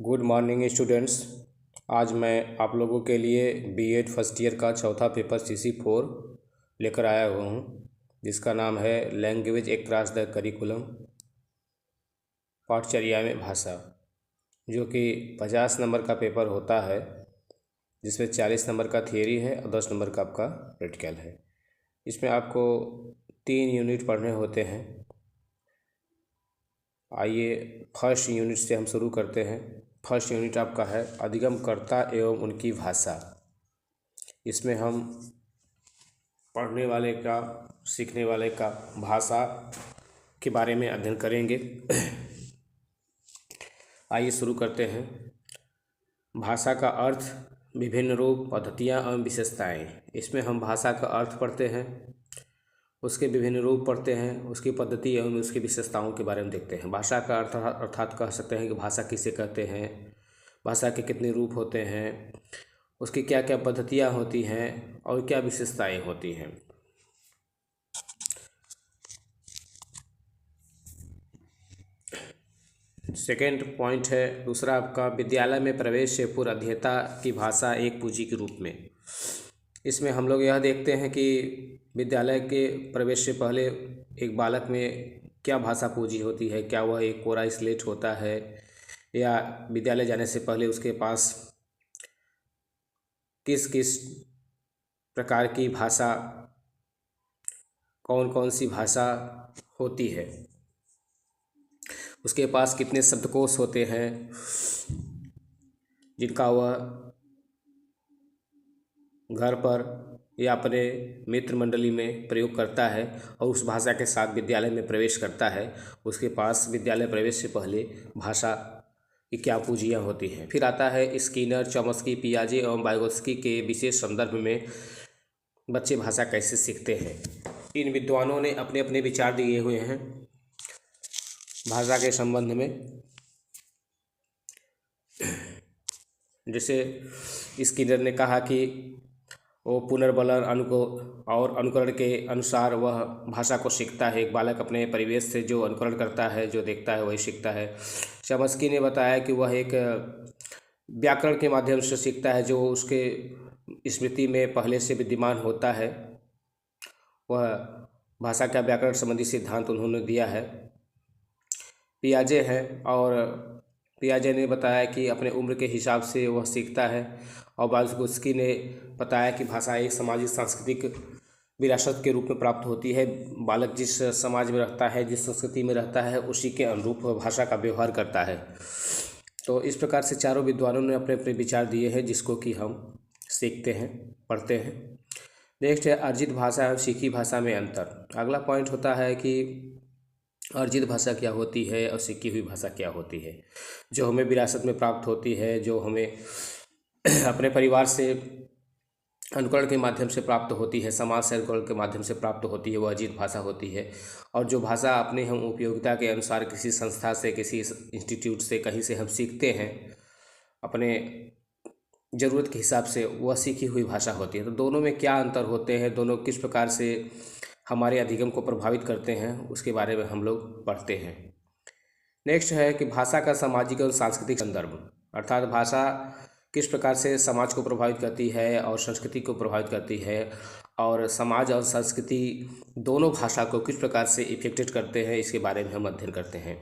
Good morning students. आज मैं आप लोगों के लिए बीएड फर्स्ट ईयर का चौथा पेपर CC4 लेकर आया हुआ हूँ, जिसका नाम है लैंग्वेज अक्रॉस द करिकुलम, पाठचर्या में भाषा, जो कि 50 नंबर का पेपर होता है, जिसमें 40 नंबर का थियरी है और 10 नंबर का आपका प्रैक्टिकल है। इसमें आपको 3 यूनिट पढ़ने होते हैं। आइए फर्स्ट यूनिट से हम शुरू करते हैं। फर्स्ट यूनिट आपका है अधिगमकर्ता एवं उनकी भाषा। इसमें हम पढ़ने वाले का, सीखने वाले का भाषा के बारे में अध्ययन करेंगे। आइए शुरू करते हैं। भाषा का अर्थ, विभिन्न रूप, पद्धतियाँ एवं विशेषताएँ। इसमें हम भाषा का अर्थ पढ़ते हैं, उसके विभिन्न रूप पढ़ते हैं, उसकी पद्धति एवं उसकी विशेषताओं के बारे में देखते हैं। भाषा का अर्थ अर्थात कह सकते हैं कि भाषा किसे कहते हैं, भाषा के कितने रूप होते हैं, उसकी क्या क्या पद्धतियाँ होती हैं और क्या विशेषताएं होती हैं। सेकेंड पॉइंट है दूसरा आपका, विद्यालय में प्रवेश से पूर्व अध्येता की भाषा एक पूंजी के रूप में। इसमें हम लोग यह देखते हैं कि विद्यालय के प्रवेश से पहले एक बालक में क्या भाषा पूंजी होती है, क्या वह एक कोरा स्लेट होता है, या विद्यालय जाने से पहले उसके पास किस किस प्रकार की भाषा, कौन कौन सी भाषा होती है, उसके पास कितने शब्दकोश होते हैं जिनका वह घर पर या अपने मित्र मंडली में प्रयोग करता है और उस भाषा के साथ विद्यालय में प्रवेश करता है। उसके पास विद्यालय प्रवेश से पहले भाषा की क्या पूंजियाँ होती हैं। फिर आता है स्किनर, चॉम्स्की, पियाजे एवं वाइगोत्स्की के विशेष संदर्भ में बच्चे भाषा कैसे सीखते हैं। इन विद्वानों ने अपने अपने विचार दिए हुए हैं भाषा के संबंध में। जैसे स्किनर ने कहा कि वो पुनर्बलन और अनुकरण के अनुसार वह भाषा को सीखता है। एक बालक अपने परिवेश से जो अनुकरण करता है, जो देखता है, वही सीखता है। चॉम्स्की ने बताया कि वह एक व्याकरण के माध्यम से सीखता है, जो उसके स्मृति में पहले से विद्यमान होता है। वह भाषा का व्याकरण संबंधी सिद्धांत उन्होंने दिया है। पियाजे है, और पियाजे ने बताया कि अपने उम्र के हिसाब से वह सीखता है। और वाइगोत्स्की ने बताया कि भाषा एक सामाजिक सांस्कृतिक विरासत के रूप में प्राप्त होती है। बालक जिस समाज में रहता है, जिस संस्कृति में रहता है, उसी के अनुरूप भाषा का व्यवहार करता है। तो इस प्रकार से चारों विद्वानों ने अपने अपने विचार दिए हैं, जिसको कि हम सीखते हैं, पढ़ते हैं। नेक्स्ट है अर्जित भाषा और सीखी भाषा में अंतर। अगला पॉइंट होता है कि अर्जित भाषा क्या होती है और सीखी हुई भाषा क्या होती है। जो हमें विरासत में प्राप्त होती है, जो हमें अपने परिवार से अनुकरण के माध्यम से प्राप्त होती है, समाज से अनुकरण के माध्यम से प्राप्त होती है, वह अर्जित भाषा होती है। और जो भाषा अपने हम उपयोगिता के अनुसार किसी संस्था से, किसी इंस्टीट्यूट से, कहीं से हम सीखते हैं अपने ज़रूरत के हिसाब से, वह सीखी हुई भाषा होती है। तो दोनों में क्या अंतर होते हैं, दोनों किस प्रकार से हमारे अधिगम को प्रभावित करते हैं, उसके बारे में हम लोग पढ़ते हैं। नेक्स्ट है कि भाषा का सामाजिक और सांस्कृतिक संदर्भ, अर्थात भाषा किस प्रकार से समाज को प्रभावित करती है और संस्कृति को प्रभावित करती है, और समाज और संस्कृति दोनों भाषा को किस प्रकार से इफेक्टेड करते हैं, इसके बारे में हम अध्ययन करते हैं।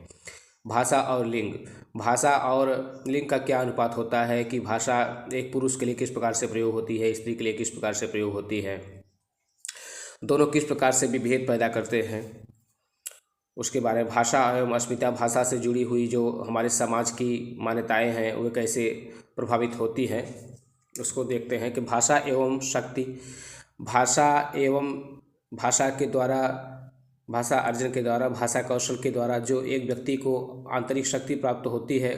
भाषा और लिंग, भाषा और लिंग का क्या अनुपात होता है, कि भाषा एक पुरुष के लिए किस प्रकार से प्रयोग होती है, स्त्री के लिए किस प्रकार से प्रयोग होती है, दोनों किस प्रकार से विभेद पैदा करते हैं, उसके बारे में। भाषा एवं अस्मिता, भाषा से जुड़ी हुई जो हमारे समाज की मान्यताएं हैं, वे कैसे प्रभावित होती हैं, उसको देखते हैं। कि भाषा एवं शक्ति, भाषा एवं भाषा के द्वारा, भाषा अर्जन के द्वारा, भाषा कौशल के द्वारा जो एक व्यक्ति को आंतरिक शक्ति प्राप्त होती है,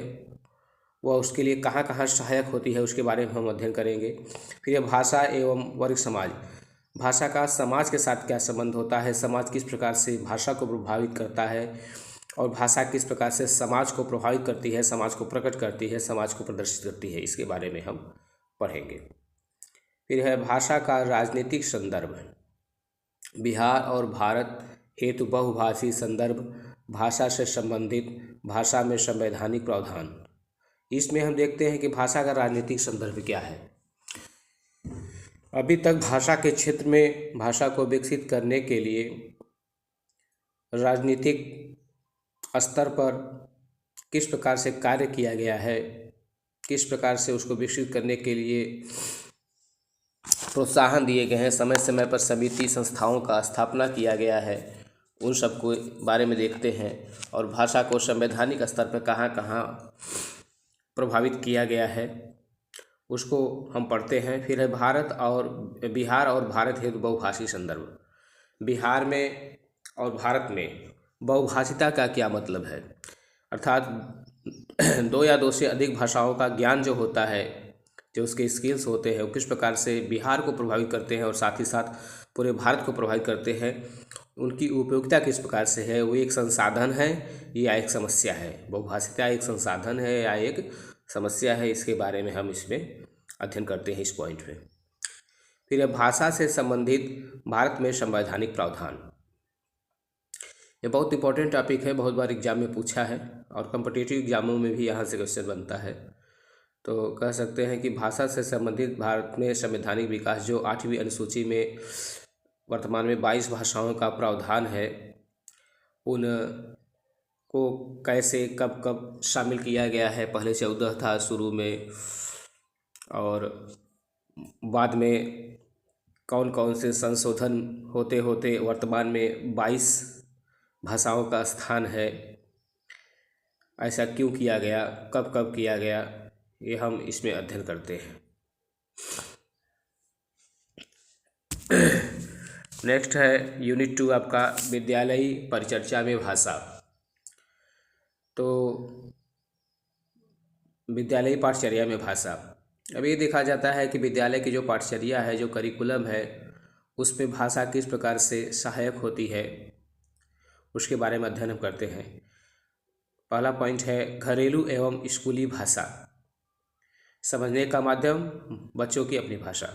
वह उसके लिए कहाँ कहाँ सहायक होती है, उसके बारे में हम अध्ययन करेंगे। फिर यह भाषा एवं वर्ग समाज, भाषा का समाज के साथ क्या संबंध होता है, समाज किस प्रकार से भाषा को प्रभावित करता है, और भाषा किस प्रकार से समाज को प्रभावित करती है, समाज को प्रकट करती है, समाज को प्रदर्शित करती है, इसके बारे में हम पढ़ेंगे। फिर है भाषा का राजनीतिक संदर्भ, बिहार और भारत हेतु बहुभाषी संदर्भ, भाषा से संबंधित, भाषा में संवैधानिक प्रावधान। इसमें हम देखते हैं कि भाषा का राजनीतिक संदर्भ क्या है। अभी तक भाषा के क्षेत्र में भाषा को विकसित करने के लिए राजनीतिक स्तर पर किस प्रकार से कार्य किया गया है, किस प्रकार से उसको विकसित करने के लिए प्रोत्साहन दिए गए हैं, समय समय पर समिति संस्थाओं का स्थापना किया गया है, उन सब को बारे में देखते हैं। और भाषा को संवैधानिक स्तर पर कहाँ कहाँ प्रभावित किया गया है उसको हम पढ़ते हैं। फिर है भारत और बिहार और भारत हेतु बहुभाषी संदर्भ। बिहार में और भारत में बहुभाषिता का क्या मतलब है, अर्थात दो या दो से अधिक भाषाओं का ज्ञान जो होता है, जो उसके स्किल्स होते हैं, वो किस प्रकार से बिहार को प्रभावित करते हैं और साथ ही साथ पूरे भारत को प्रभावित करते हैं, उनकी उपयोगिता किस प्रकार से है, वो एक संसाधन है या एक समस्या है। बहुभाषिता एक संसाधन है या एक समस्या है, इसके बारे में हम इसमें अध्ययन करते हैं इस पॉइंट में। फिर भाषा से संबंधित भारत में संवैधानिक प्रावधान। ये बहुत इंपॉर्टेंट टॉपिक है, बहुत बार एग्जाम में पूछा है और कॉम्पिटिटिव एग्जामों में भी यहाँ से क्वेश्चन बनता है। तो कह सकते हैं कि भाषा से संबंधित भारत में संवैधानिक विकास, जो 8वीं अनुसूची में वर्तमान में 22 भाषाओं का प्रावधान है, उन को कैसे कब कब शामिल किया गया है। पहले 14 था शुरू में, और बाद में कौन कौन से संशोधन होते होते वर्तमान में 22 भाषाओं का स्थान है। ऐसा क्यों किया गया, कब कब किया गया, ये हम इसमें अध्ययन करते हैं। नेक्स्ट है यूनिट 2 आपका विद्यालयी परिचर्चा में भाषा। तो विद्यालयी पाठचर्या में भाषा, अब ये देखा जाता है कि विद्यालय की जो पाठचर्या है, जो करिकुलम है, उसमें भाषा किस प्रकार से सहायक होती है, उसके बारे में अध्ययन हम करते हैं। पहला पॉइंट है घरेलू एवं स्कूली भाषा। समझने का माध्यम बच्चों की अपनी भाषा।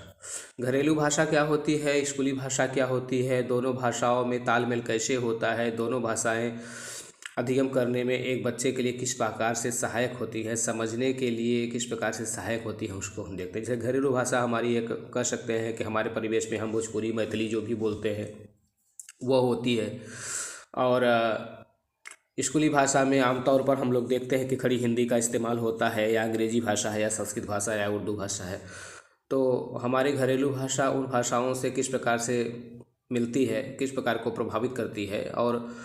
घरेलू भाषा क्या होती है, स्कूली भाषा क्या होती है, दोनों भाषाओं में तालमेल कैसे होता है, दोनों भाषाएं अधिगम करने में एक बच्चे के लिए किस प्रकार से सहायक होती है, समझने के लिए किस प्रकार से सहायक होती है, उसको हम देखते हैं। जैसे घरेलू भाषा हमारी एक कह सकते हैं कि हमारे परिवेश में हम भोजपुरी मैथिली जो भी बोलते हैं वो होती है। और स्कूली भाषा में आमतौर पर हम लोग देखते हैं कि खड़ी हिंदी का इस्तेमाल होता है, या अंग्रेजी भाषा है, या संस्कृत भाषा है, या उर्दू भाषा है। तो हमारी घरेलू भाषा उन भाषाओं से किस प्रकार से मिलती है, किस प्रकार को प्रभावित करती है, और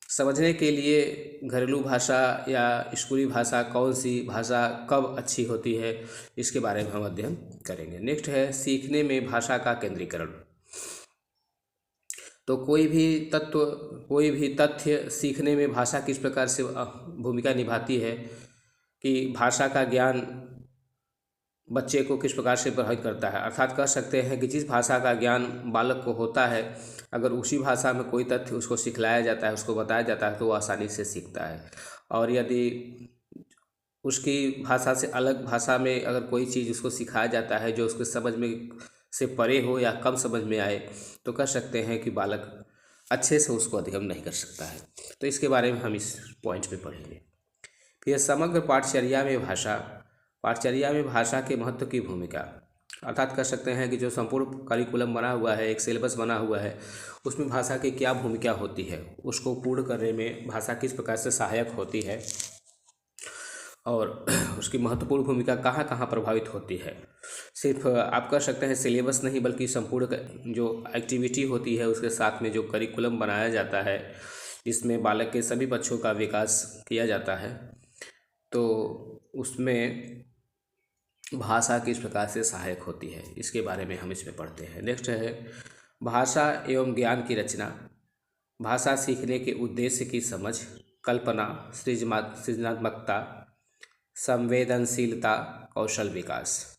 समझने के लिए घरेलू भाषा या स्कूली भाषा कौन सी भाषा कब अच्छी होती है, इसके बारे में हम अध्ययन करेंगे। नेक्स्ट है सीखने में भाषा का केंद्रीकरण। तो कोई भी तथ्य सीखने में भाषा किस प्रकार से भूमिका निभाती है, कि भाषा का ज्ञान बच्चे को किस प्रकार से प्रभावित करता है। अर्थात कह सकते हैं कि जिस भाषा का ज्ञान बालक को होता है, अगर उसी भाषा में कोई तथ्य उसको सिखलाया जाता है, उसको बताया जाता है, तो वो आसानी से सीखता है। और यदि उसकी भाषा से अलग भाषा में अगर कोई चीज़ उसको सिखाया जाता है जो उसके समझ में से परे हो या कम समझ में आए, तो कह सकते हैं कि बालक अच्छे से उसको अधिगम नहीं कर सकता है। तो इसके बारे में हम इस पॉइंट पे पढ़ेंगे। फिर समग्र पाठचर्या में भाषा। पाठचर्या में भाषा के महत्व की भूमिका, अर्थात कह सकते हैं कि जो संपूर्ण करिकुलम बना हुआ है, एक सिलेबस बना हुआ है, उसमें भाषा की क्या भूमिका होती है, उसको पूर्ण करने में भाषा किस प्रकार से सहायक होती है, और उसकी महत्वपूर्ण भूमिका कहाँ कहाँ प्रभावित होती है। सिर्फ आप कह सकते हैं सिलेबस नहीं, बल्कि संपूर्ण जो एक्टिविटी होती है उसके साथ में जो करिकुलम बनाया जाता है, जिसमें बालक के सभी बच्चों का विकास किया जाता है, तो उसमें भाषा किस प्रकार से सहायक होती है, इसके बारे में हम इसमें पढ़ते हैं। नेक्स्ट है भाषा एवं ज्ञान की रचना। भाषा सीखने के उद्देश्य की समझ, कल्पना, सृजनात्मकता, संवेदनशीलता, कौशल विकास,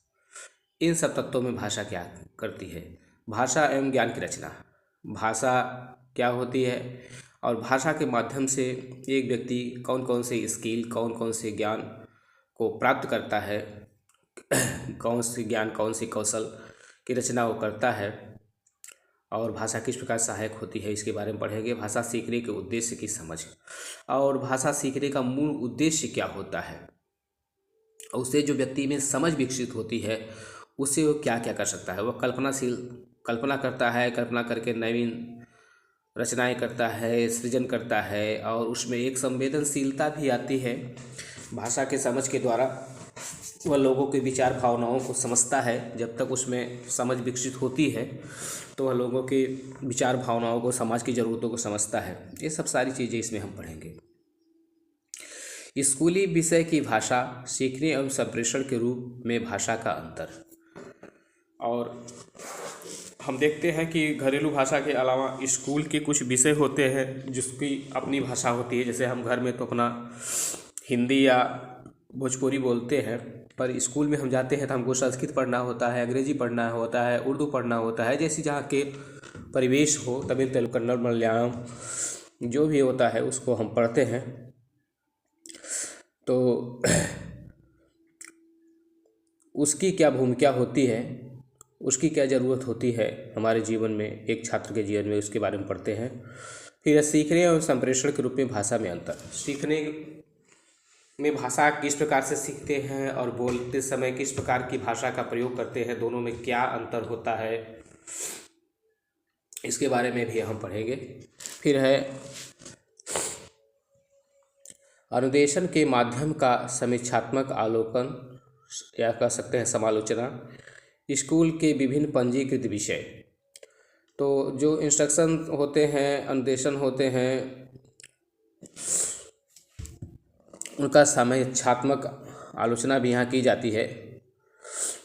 इन सब तत्वों में भाषा क्या करती है। भाषा एवं ज्ञान की रचना, भाषा क्या होती है और भाषा के माध्यम से एक व्यक्ति कौन कौन से स्किल, कौन कौन से ज्ञान को प्राप्त करता है, कौन सी ज्ञान, कौन सी कौशल की रचना वो करता है, और भाषा किस प्रकार सहायक होती है, इसके बारे में पढ़ेंगे। भाषा सीखने के उद्देश्य की समझ, और भाषा सीखने का मूल उद्देश्य क्या होता है, उससे जो व्यक्ति में समझ विकसित होती है, उससे वो क्या क्या कर सकता है। वह कल्पना करता है, कल्पना करके नवीन रचनाएं करता है, सृजन करता है, और उसमें एक संवेदनशीलता भी आती है। भाषा के समझ के द्वारा वह लोगों के विचार भावनाओं को समझता है। जब तक उसमें समझ विकसित होती है तो वह लोगों के विचार भावनाओं को, समाज की ज़रूरतों को समझता है। ये सब सारी चीज़ें इसमें हम पढ़ेंगे। स्कूली विषय की भाषा सीखने एवं संप्रेषण के रूप में भाषा का अंतर। और हम देखते हैं कि घरेलू भाषा के अलावा स्कूल के कुछ विषय होते हैं जिसकी अपनी भाषा होती है। जैसे हम घर में तो अपना हिंदी या भोजपुरी बोलते हैं, पर स्कूल में हम जाते हैं तो हमको संस्कृत पढ़ना होता है, अंग्रेजी पढ़ना होता है, उर्दू पढ़ना होता है। जैसे जहाँ के परिवेश हो, तमिल, तेलुगु, कन्नड़, मलयालम जो भी होता है उसको हम पढ़ते हैं। तो उसकी क्या भूमिका होती है, उसकी क्या ज़रूरत होती है हमारे जीवन में, एक छात्र के जीवन में, उसके बारे में पढ़ते हैं। फिर सीखने और संप्रेषण के रूप में भाषा में अंतर। सीखने में भाषा किस प्रकार से सीखते हैं और बोलते समय किस प्रकार की भाषा का प्रयोग करते हैं, दोनों में क्या अंतर होता है, इसके बारे में भी हम पढ़ेंगे। फिर है अनुदेशन के माध्यम का समीक्षात्मक अवलोकन, या कह सकते हैं समालोचना। स्कूल के विभिन्न पंजीकृत विषय, तो जो इंस्ट्रक्शन होते हैं, अनुदेशन होते हैं, उनका समीक्षात्मक आलोचना भी यहाँ की जाती है,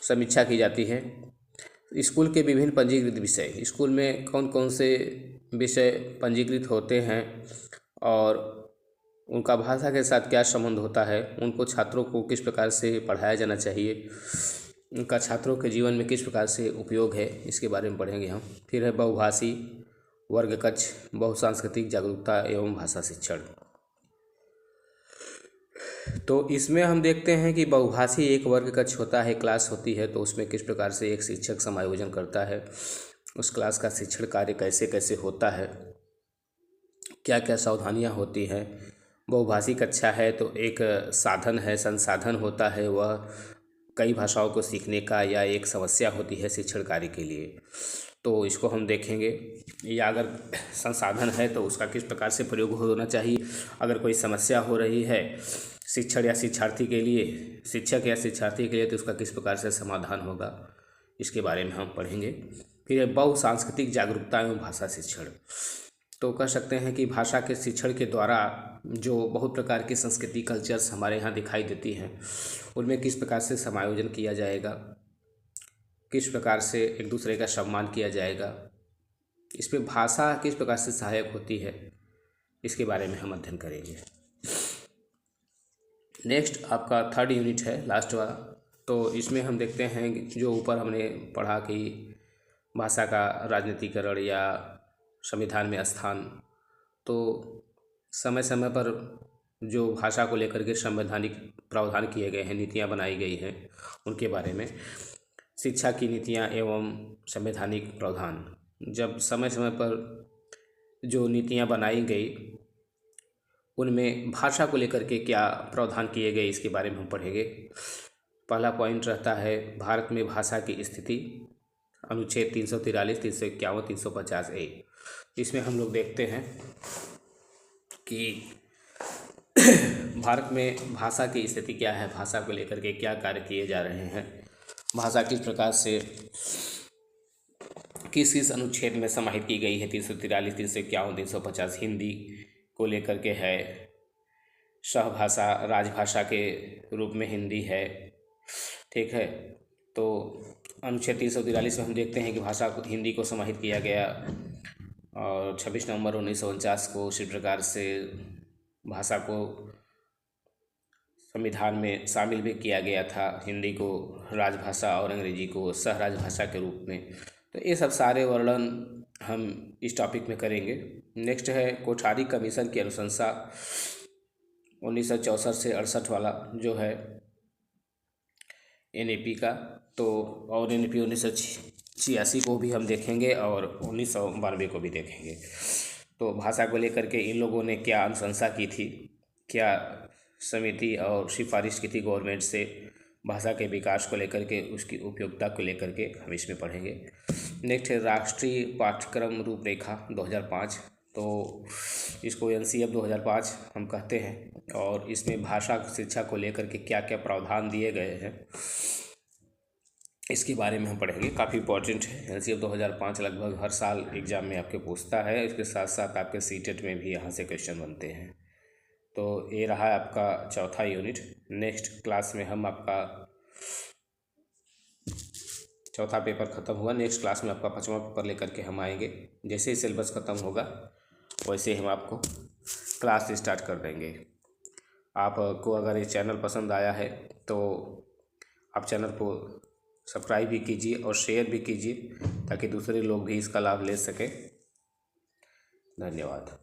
समीक्षा की जाती है। स्कूल के विभिन्न पंजीकृत विषय, स्कूल में कौन कौन से विषय पंजीकृत होते हैं और उनका भाषा के साथ क्या संबंध होता है, उनको छात्रों को किस प्रकार से पढ़ाया जाना चाहिए, उनका छात्रों के जीवन में किस प्रकार से उपयोग है, इसके बारे में पढ़ेंगे हम। फिर है बहुभाषी वर्ग कक्ष, बहुसांस्कृतिक जागरूकता एवं भाषा शिक्षण। तो इसमें हम देखते हैं कि बहुभाषी एक वर्ग कक्ष होता है, क्लास होती है, तो उसमें किस प्रकार से एक शिक्षक समायोजन करता है, उस क्लास का शिक्षण कार्य कैसे कैसे होता है, क्या क्या सावधानियां होती हैं। बहुभाषी कक्षा है तो एक साधन है, संसाधन होता है वह कई भाषाओं को सीखने का, या एक समस्या होती है शिक्षण कार्य के लिए, तो इसको हम देखेंगे। या अगर संसाधन है तो उसका किस प्रकार से प्रयोग होना चाहिए, अगर कोई समस्या हो रही है शिक्षण या शिक्षार्थी के लिए, शिक्षक या शिक्षार्थी के लिए, तो उसका किस प्रकार से समाधान होगा, इसके बारे में हम पढ़ेंगे। फिर बहुसांस्कृतिक जागरूकता एवं भाषा शिक्षण, तो कह सकते हैं कि भाषा के शिक्षण के द्वारा जो बहुत प्रकार की संस्कृति, कल्चर्स हमारे यहाँ दिखाई देती हैं, उनमें किस प्रकार से समायोजन किया जाएगा, किस प्रकार से एक दूसरे का सम्मान किया जाएगा, इस पर भाषा किस प्रकार से सहायक होती है, इसके बारे में हम अध्ययन करेंगे। नेक्स्ट आपका 3rd यूनिट है, लास्ट वाला। तो इसमें हम देखते हैं जो ऊपर हमने पढ़ा कि भाषा का राजनीतिकरण या संविधान में स्थान, तो समय समय पर जो भाषा को लेकर के संवैधानिक प्रावधान किए गए हैं, नीतियां बनाई गई हैं, उनके बारे में। शिक्षा की नीतियां एवं संवैधानिक प्रावधान, जब समय समय पर जो नीतियां बनाई गई उनमें भाषा को लेकर के क्या प्रावधान किए गए, इसके बारे में हम पढ़ेंगे। पहला पॉइंट रहता है भारत में भाषा की स्थिति, अनुच्छेद 343, 351, 350 ए। इसमें हम लोग देखते हैं कि भारत में भाषा की स्थिति क्या है, भाषा को लेकर के क्या कार्य किए जा रहे हैं, भाषा किस प्रकार से किस किस अनुच्छेद में समाहित की गई है। 343, 351, 350 हिंदी को लेकर के है, सहभाषा राजभाषा के रूप में हिंदी है, ठीक है। तो अनुच्छेद 343 में हम देखते हैं कि भाषा को, हिंदी को समाहित किया गया, और 26 नवंबर 1949 को उसी प्रकार से भाषा को संविधान में शामिल भी किया गया था, हिंदी को राजभाषा और अंग्रेजी को सह राजभाषा के रूप में। तो ये सब सारे वर्णन हम इस टॉपिक में करेंगे। नेक्स्ट है कोठारी कमीशन की अनुशंसा 1964 से 68 वाला जो है NAP का, तो और NAP 1986 को भी हम देखेंगे और 1992 को भी देखेंगे। तो भाषा को लेकर के इन लोगों ने क्या अनुशंसा की थी, क्या समिति और सिफारिश की थी गवर्नमेंट से, भाषा के विकास को लेकर के, उसकी उपयोगिता को लेकर के हम इसमें पढ़ेंगे। नेक्स्ट है राष्ट्रीय पाठ्यक्रम रूपरेखा 2005, तो इसको NCF 2005 हम कहते हैं। और इसमें भाषा शिक्षा को लेकर के क्या क्या प्रावधान दिए गए हैं इसके बारे में हम पढ़ेंगे। काफ़ी इंपॉर्टेंट है। NCF 2005 लगभग हर साल एग्ज़ाम में आपके पूछता है, इसके साथ साथ आपके CTET में भी यहाँ से क्वेश्चन बनते हैं। तो ये रहा आपका चौथा यूनिट। नेक्स्ट क्लास में हम आपका चौथा पेपर ख़त्म हुआ, नेक्स्ट क्लास में आपका 5वां पेपर लेकर के हम आएंगे। जैसे ही सिलेबस ख़त्म होगा वैसे हम आपको क्लास स्टार्ट कर देंगे। आपको अगर ये चैनल पसंद आया है तो आप चैनल को सब्सक्राइब भी कीजिए और शेयर भी कीजिए ताकि दूसरे लोग भी इसका लाभ ले सकें। धन्यवाद।